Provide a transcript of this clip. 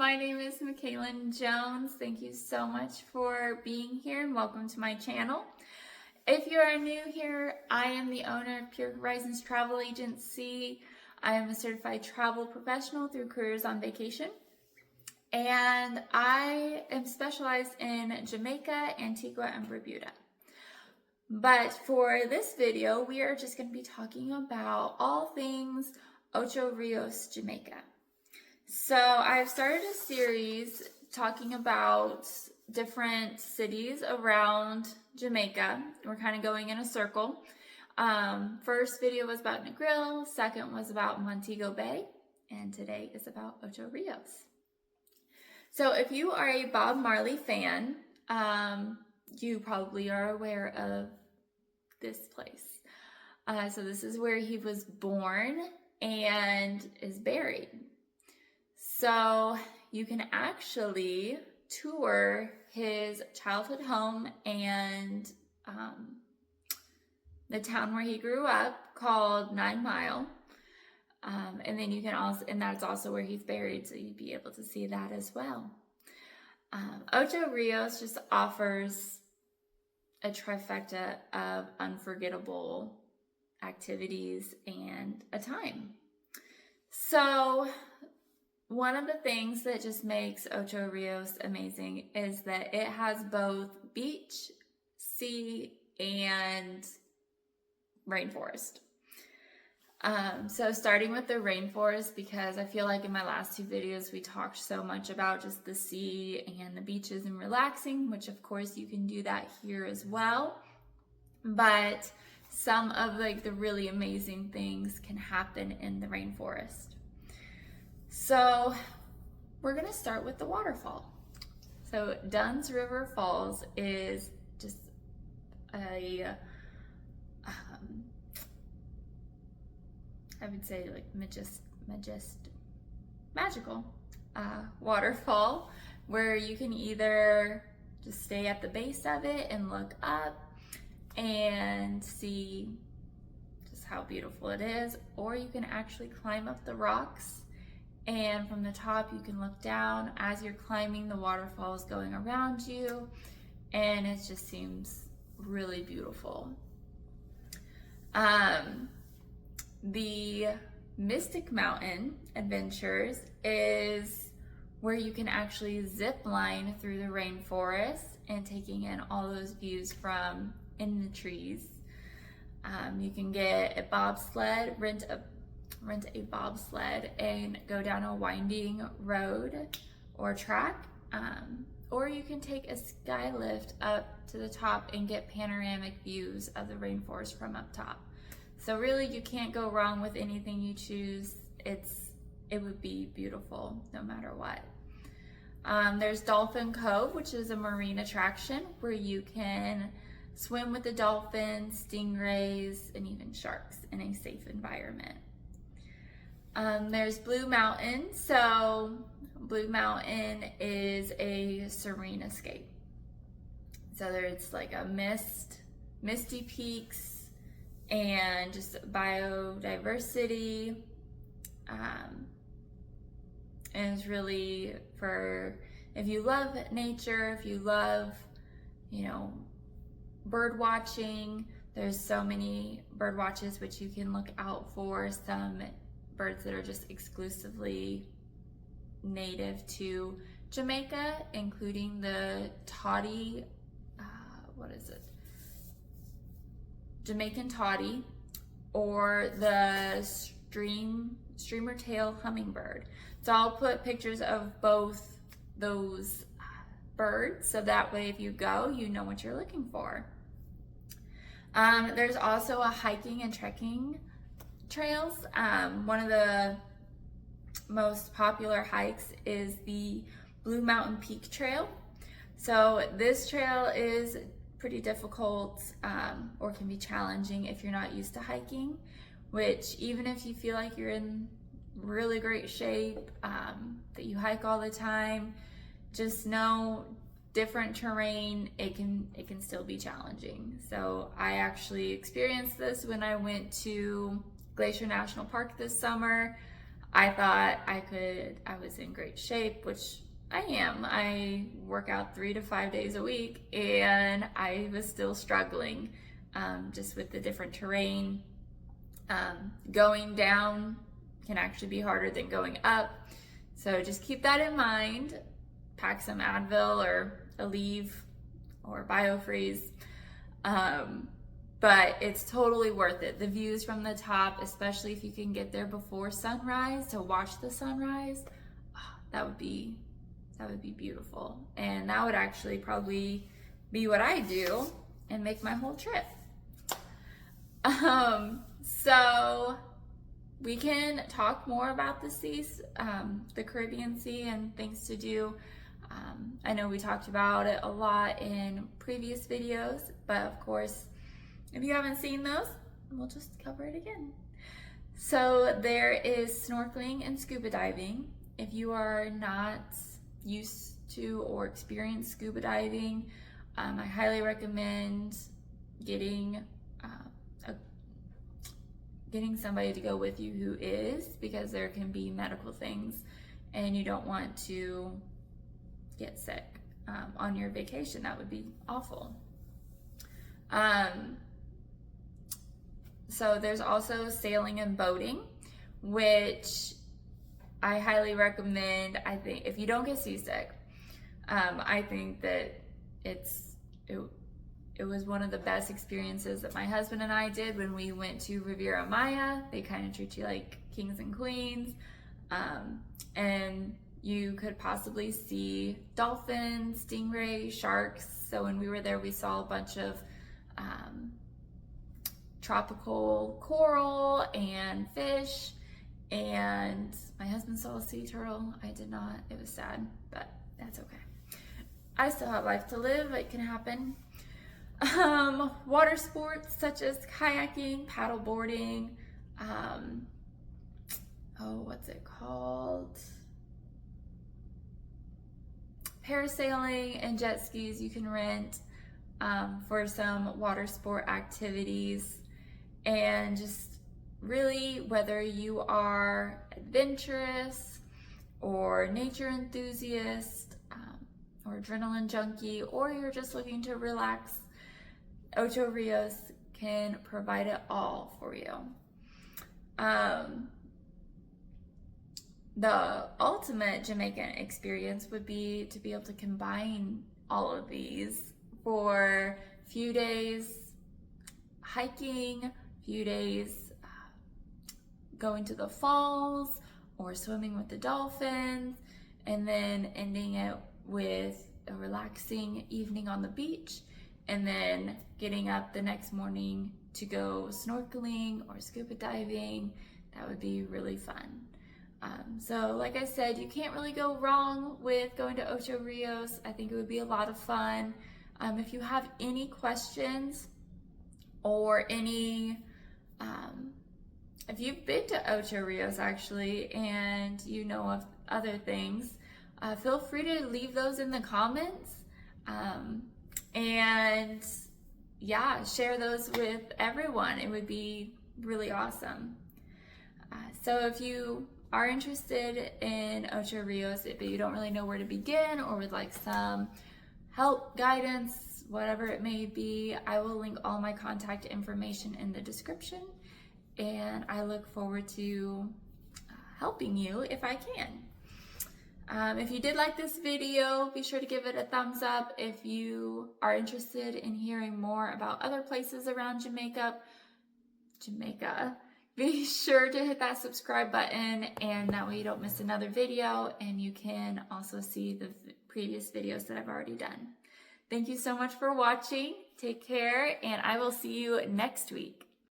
my name is Michaelin Jones. Thank you so much for being here and welcome to my channel. If you are new here, I am the owner of Pure Horizons Travel Agency. I am a certified travel professional through Careers on Vacation. And I am specialized in Jamaica, Antigua, and Barbuda. But for this video, we are just going to be talking about all things Ocho Rios, Jamaica. So I've started a series talking about different cities around Jamaica. We're kind of going in a circle. First video was about Negril, second was about Montego Bay, and today is about Ocho Rios. So if you are a Bob Marley fan, you probably are aware of this place. So this is where he was born and is buried. So you can actually tour his childhood home and the town where he grew up called 9 Mile. And then you can also, and that's also where he's buried, so you'd be able to see that as well. Ocho Rios just offers a trifecta of unforgettable activities and a time. So one of the things that just makes Ocho Rios amazing is that it has both beach, sea, and rainforest. So starting with the rainforest, because I feel like in my last two videos we talked so much about just the sea and the beaches and relaxing, which of course you can do that here as well. But some of the really amazing things can happen in the rainforest. So we're gonna start with the waterfall. So Dunn's River Falls is just a I would say magical waterfall where you can either just stay at the base of it and look up and see just how beautiful it is, or you can actually climb up the rocks, and from the top you can look down. As you're climbing, the waterfall is going around you, and it just seems really beautiful. The Mystic Mountain Adventures is where you can actually zip line through the rainforest and taking in all those views from in the trees. You can get a bobsled, rent a bobsled and go down a winding road or track, or you can take a sky lift up to the top and get panoramic views of the rainforest from up top. So really you can't go wrong with anything you choose. It would be beautiful no matter what. There's Dolphin Cove, which is a marine attraction where you can swim with the dolphins, stingrays, and even sharks in a safe environment. There's Blue Mountain. So Blue Mountain is a serene escape. So there's like a misty peaks, and just biodiversity, and it's really for if you love nature, if you love, bird watching. There's so many bird watches which you can look out for. Some birds that are just exclusively native to Jamaica, including the toddy, Jamaican toddy, or the streamer tail hummingbird. So I'll put pictures of both those birds, so that way if you go, you know what you're looking for. There's also a hiking and trekking trails. One of the most popular hikes is the Blue Mountain Peak Trail. So this trail is pretty difficult, or can be challenging if you're not used to hiking, which even if you feel like you're in really great shape, that you hike all the time, just know different terrain, it can still be challenging. So I actually experienced this when I went to Glacier National Park this summer. I thought I was in great shape, which I am. I work out 3 to 5 days a week, and I was still struggling just with the different terrain. Going down can actually be harder than going up. So just keep that in mind. Pack some Advil or Aleve or BioFreeze. But it's totally worth it. The views from the top, especially if you can get there before sunrise to watch the sunrise, that would be beautiful. And that would actually probably be what I do and make my whole trip. So we can talk more about the seas, the Caribbean Sea, and things to do. I know we talked about it a lot in previous videos, but of course, if you haven't seen those, we'll just cover it again. So there is snorkeling and scuba diving. If you are not used to or experienced scuba diving, I highly recommend getting somebody to go with you who is, because there can be medical things and you don't want to get sick on your vacation. That would be awful. So there's also sailing and boating, which I highly recommend. I think if you don't get seasick, I think that it was one of the best experiences that my husband and I did when we went to Riviera Maya. They kind of treat you like kings and queens. And you could possibly see dolphins, stingrays, sharks. So when we were there, we saw a bunch of tropical coral and fish, and my husband saw a sea turtle. I did not. It was sad, but that's okay. I still have life to live. It can happen. Water sports such as kayaking, paddle boarding, what's it called? Parasailing and jet skis you can rent for some water sport activities. And just really, whether you are adventurous or nature enthusiast or adrenaline junkie, or you're just looking to relax, Ocho Rios can provide it all for you. The ultimate Jamaican experience would be to be able to combine all of these for a few days hiking, few days going to the falls or swimming with the dolphins, and then ending it with a relaxing evening on the beach, and then getting up the next morning to go snorkeling or scuba diving. That would be really fun. So like I said, you can't really go wrong with going to Ocho Rios. I think it would be a lot of fun. If you have any questions or any, if you've been to Ocho Rios actually and you know of other things, feel free to leave those in the comments. And yeah, share those with everyone. It would be really awesome. So if you are interested in Ocho Rios, but you don't really know where to begin or would like some help, guidance, whatever it may be, I will link all my contact information in the description, and I look forward to helping you if I can. If you did like this video, be sure to give it a thumbs up. If you are interested in hearing more about other places around Jamaica, be sure to hit that subscribe button, and that way you don't miss another video, and you can also see the previous videos that I've already done. Thank you so much for watching. Take care, and I will see you next week.